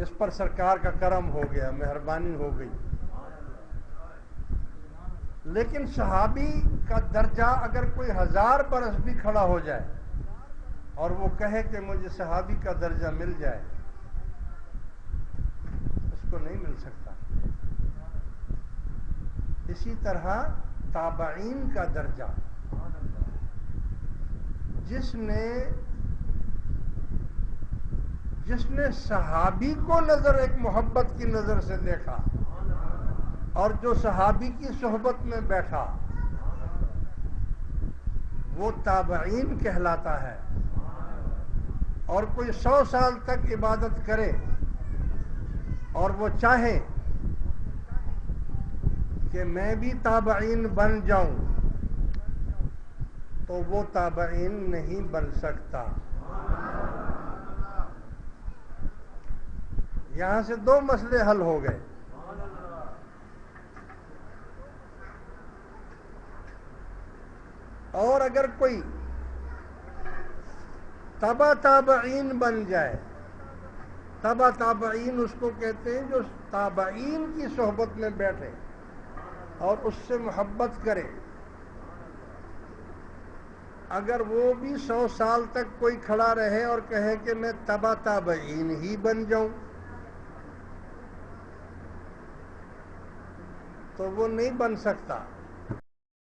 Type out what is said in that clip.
اس پر سرکار کا کرم ہو گیا، مہربانی ہو گئی. لیکن صحابی کا درجہ اگر کوئی 1000 برس بھی کھڑا ہو جائے اور وہ کہے کہ مجھے صحابی کا درجہ مل جائے، اس کو نہیں مل سکتا. اسی طرح تابعین کا درجہ، جس نے صحابی کو نظر ایک محبت کی نظر سے دیکھا اور جو صحابی کی صحبت میں بیٹھا، وہ تابعین کہلاتا ہے. اور کوئی 100 سال تک عبادت کرے اور وہ چاہے کہ میں بھی تابعین بن جاؤں، تو وہ تابعین نہیں بن سکتا. یہاں سے 2 مسئلے حل ہو گئے. اور اگر کوئی تبع تابعین بن جائے، تبع تابعین اس کو کہتے ہیں جو تابعین کی صحبت میں بیٹھے اور اس سے محبت کرے. اگر وہ بھی 100 سال تک کوئی کھڑا رہے اور کہے کہ میں تبع تابعین ہی بن جاؤں، تو وہ نہیں بن سکتا.